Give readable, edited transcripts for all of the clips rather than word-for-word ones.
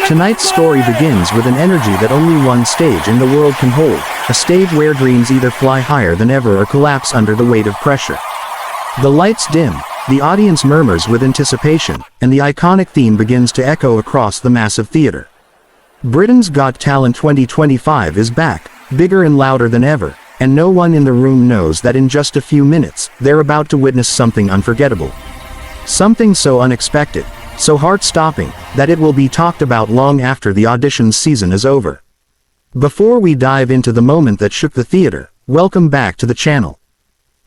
Tonight's story begins with an energy that only one stage in the world can hold, a stage where dreams either fly higher than ever or collapse under the weight of pressure. The lights dim, the audience murmurs with anticipation, and the iconic theme begins to echo across the massive theater. Britain's Got Talent 2025 is back, bigger and louder than ever, and no one in the room knows that in just a few minutes, they're about to witness something unforgettable. Something so unexpected, so heart-stopping, that it will be talked about long after the auditions season is over. Before we dive into the moment that shook the theater, welcome back to the channel.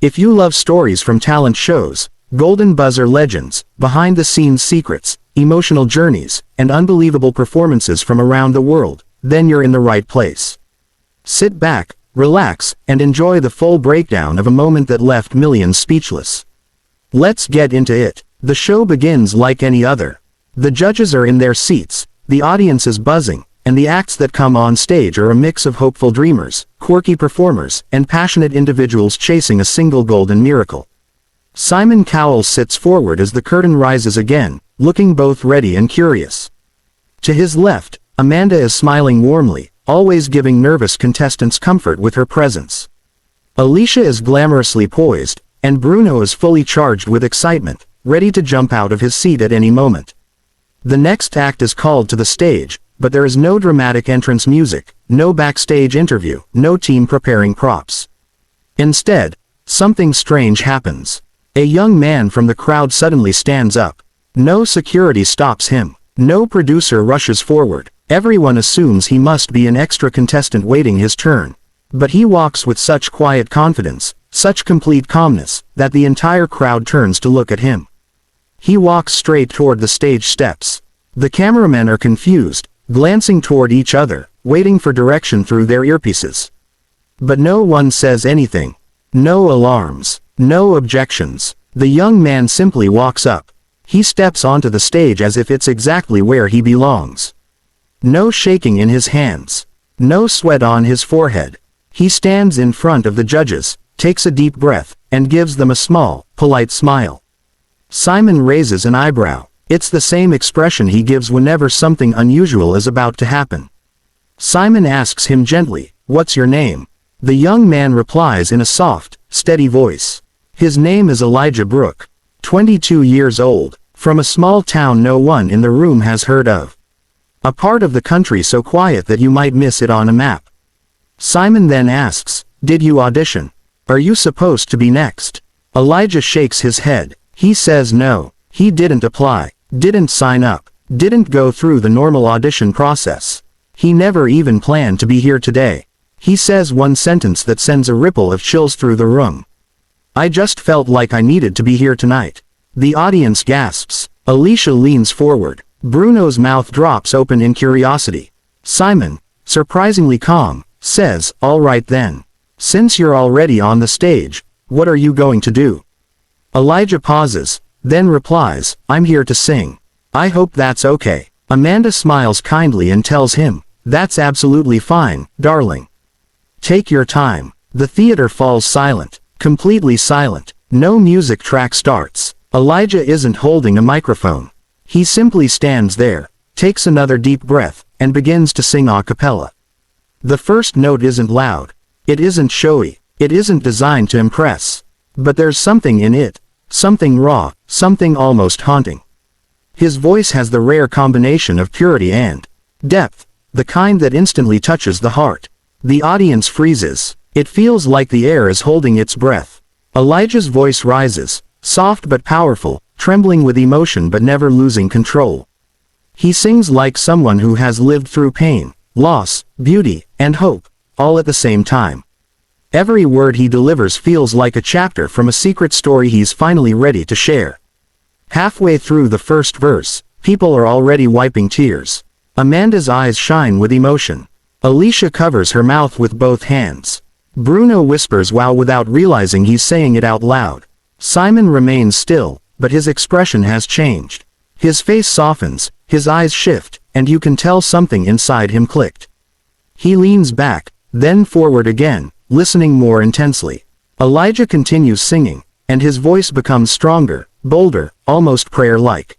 If you love stories from talent shows, golden buzzer legends, behind-the-scenes secrets, emotional journeys, and unbelievable performances from around the world, then you're in the right place. Sit back, relax, and enjoy the full breakdown of a moment that left millions speechless. Let's get into it. The show begins like any other. The judges are in their seats, the audience is buzzing, and the acts that come on stage are a mix of hopeful dreamers, quirky performers, and passionate individuals chasing a single golden miracle. Simon Cowell sits forward as the curtain rises again, looking both ready and curious. To his left, Amanda is smiling warmly, always giving nervous contestants comfort with her presence. Alicia is glamorously poised, and Bruno is fully charged with excitement, ready to jump out of his seat at any moment. The next act is called to the stage, but there is no dramatic entrance music, no backstage interview, no team preparing props. Instead, something strange happens. A young man from the crowd suddenly stands up. No security stops him. No producer rushes forward. Everyone assumes he must be an extra contestant waiting his turn. But he walks with such quiet confidence, such complete calmness, that the entire crowd turns to look at him. He walks straight toward the stage steps. The cameramen are confused, glancing toward each other, waiting for direction through their earpieces. But no one says anything. No alarms. No objections. The young man simply walks up. He steps onto the stage as if it's exactly where he belongs. No shaking in his hands. No sweat on his forehead. He stands in front of the judges, takes a deep breath, and gives them a small, polite smile. Simon raises an eyebrow. It's the same expression he gives whenever something unusual is about to happen. Simon asks him gently, "What's your name?" The young man replies in a soft, steady voice. His name is Elijah Brooke. 22 years old, from a small town no one in the room has heard of. A part of the country so quiet that you might miss it on a map. Simon then asks, "Did you audition? Are you supposed to be next?" Elijah shakes his head. He says no, he didn't apply, didn't sign up, didn't go through the normal audition process. He never even planned to be here today. He says one sentence that sends a ripple of chills through the room. "I just felt like I needed to be here tonight." The audience gasps. Alicia leans forward. Bruno's mouth drops open in curiosity. Simon, surprisingly calm, says, "All right then. Since you're already on the stage, what are you going to do?" Elijah pauses, then replies, "I'm here to sing. I hope that's okay." Amanda smiles kindly and tells him, "That's absolutely fine, darling. Take your time." The theater falls silent. Completely silent. No music track starts. Elijah isn't holding a microphone. He simply stands there, takes another deep breath, and begins to sing a cappella. The first note isn't loud. It isn't showy. It isn't designed to impress. But there's something in it. Something raw, something almost haunting. His voice has the rare combination of purity and depth, the kind that instantly touches the heart. The audience freezes. It feels like the air is holding its breath. Elijah's voice rises, soft but powerful, trembling with emotion but never losing control. He sings like someone who has lived through pain, loss, beauty, and hope, all at the same time. Every word he delivers feels like a chapter from a secret story he's finally ready to share. Halfway through the first verse, people are already wiping tears. Amanda's eyes shine with emotion. Alicia covers her mouth with both hands. Bruno whispers wow without realizing he's saying it out loud. Simon remains still, but his expression has changed. His face softens, his eyes shift, and you can tell something inside him clicked. He leans back, then forward again, listening more intensely. Elijah continues singing, and his voice becomes stronger, bolder, almost prayer-like.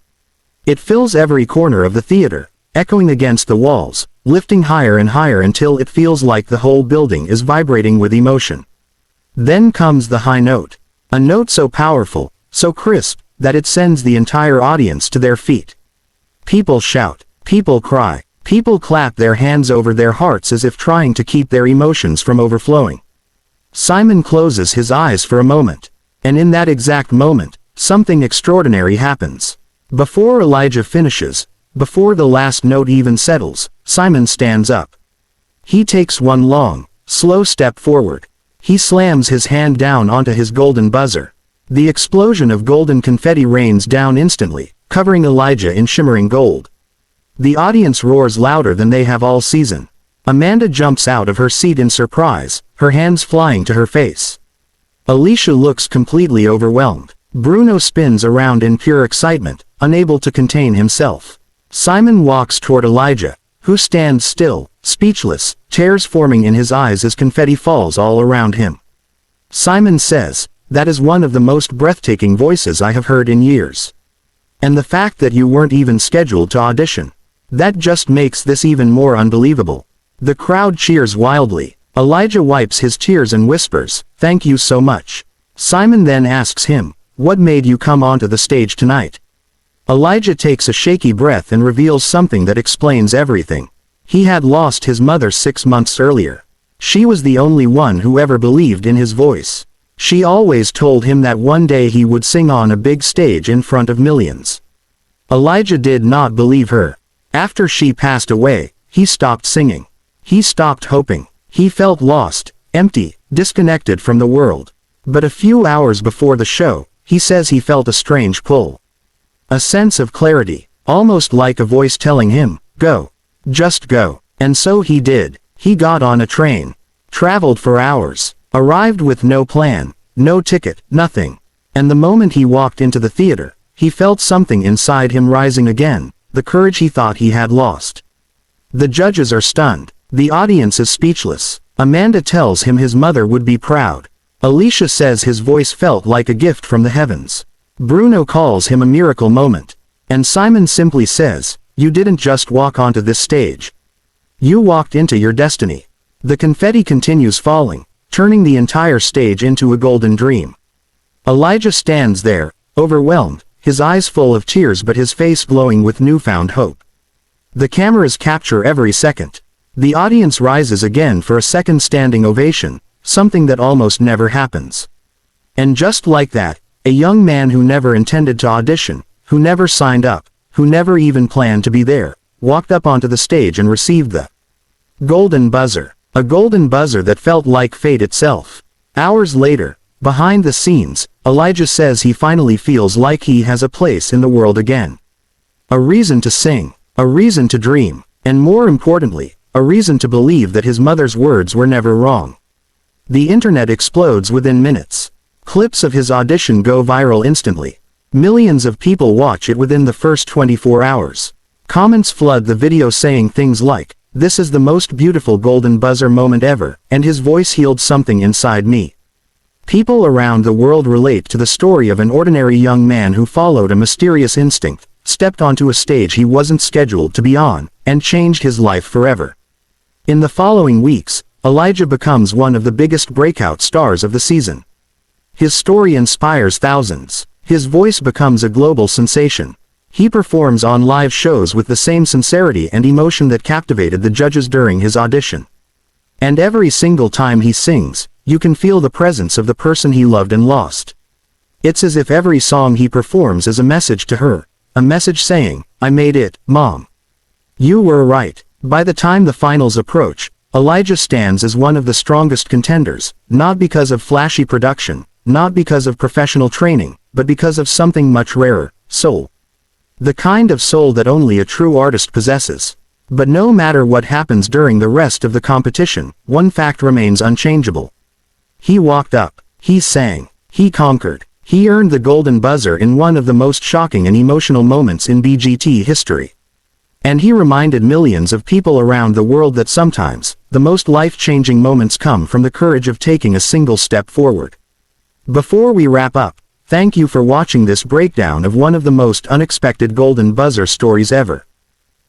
It fills every corner of the theater. echoing against the walls, lifting higher and higher until it feels like the whole building is vibrating with emotion. Then comes the high note. A note so powerful, so crisp, that it sends the entire audience to their feet. People shout, people cry, people clap their hands over their hearts as if trying to keep their emotions from overflowing. Simon closes his eyes for a moment. And in that exact moment, something extraordinary happens. Before Elijah finishes, before the last note even settles, Simon stands up. He takes one long, slow step forward. He slams his hand down onto his golden buzzer. The explosion of golden confetti rains down instantly, covering Elijah in shimmering gold. The audience roars louder than they have all season. Amanda jumps out of her seat in surprise, her hands flying to her face. Alicia looks completely overwhelmed. Bruno spins around in pure excitement, unable to contain himself. Simon walks toward Elijah, who stands still, speechless, tears forming in his eyes as confetti falls all around him. Simon says, "That is one of the most breathtaking voices I have heard in years. And the fact that you weren't even scheduled to audition. That just makes this even more unbelievable." The crowd cheers wildly. Elijah wipes his tears and whispers, "Thank you so much." Simon then asks him, "What made you come onto the stage tonight?" Elijah takes a shaky breath and reveals something that explains everything. He had lost his mother 6 months earlier. She was the only one who ever believed in his voice. She always told him that one day he would sing on a big stage in front of millions. Elijah did not believe her. After she passed away, he stopped singing. He stopped hoping. He felt lost, empty, disconnected from the world. But a few hours before the show, he says he felt a strange pull. A sense of clarity, almost like a voice telling him, "Go. Just go." And so he did. He got on a train, traveled for hours, arrived with no plan, no ticket, nothing. And the moment he walked into the theater, he felt something inside him rising again, the courage he thought he had lost. The judges are stunned. The audience is speechless. Amanda tells him his mother would be proud. Alicia says his voice felt like a gift from the heavens. Bruno calls him a miracle moment. And Simon simply says, "You didn't just walk onto this stage. You walked into your destiny." The confetti continues falling, turning the entire stage into a golden dream. Elijah stands there, overwhelmed, his eyes full of tears but his face glowing with newfound hope. The cameras capture every second. The audience rises again for a second standing ovation, something that almost never happens. And just like that, a young man who never intended to audition, who never signed up, who never even planned to be there, walked up onto the stage and received the golden buzzer. A golden buzzer that felt like fate itself. Hours later, behind the scenes, Elijah says he finally feels like he has a place in the world again. A reason to sing, a reason to dream, and more importantly, a reason to believe that his mother's words were never wrong. The internet explodes within minutes. Clips of his audition go viral instantly. Millions of people watch it within the first 24 hours. Comments flood the video saying things like, "This is the most beautiful golden buzzer moment ever, and his voice healed something inside me." People around the world relate to the story of an ordinary young man who followed a mysterious instinct, stepped onto a stage he wasn't scheduled to be on, and changed his life forever. In the following weeks, Elijah becomes one of the biggest breakout stars of the season. His story inspires thousands. His voice becomes a global sensation. He performs on live shows with the same sincerity and emotion that captivated the judges during his audition. And every single time he sings, you can feel the presence of the person he loved and lost. It's as if every song he performs is a message to her, a message saying, "I made it, Mom. You were right." By the time the finals approach, Elijah stands as one of the strongest contenders, not because of flashy production, not because of professional training, but because of something much rarer, soul. The kind of soul that only a true artist possesses. But no matter what happens during the rest of the competition, one fact remains unchangeable. He walked up, he sang, he conquered, he earned the golden buzzer in one of the most shocking and emotional moments in BGT history. And he reminded millions of people around the world that sometimes, the most life-changing moments come from the courage of taking a single step forward. Before we wrap up, thank you for watching this breakdown of one of the most unexpected golden buzzer stories ever.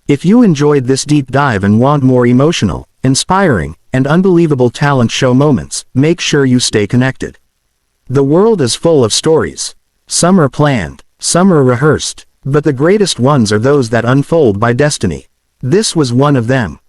If you enjoyed this deep dive and want more emotional, inspiring, and unbelievable talent show moments, make sure you stay connected. The world is full of stories. Some are planned, some are rehearsed, but the greatest ones are those that unfold by destiny. This was one of them.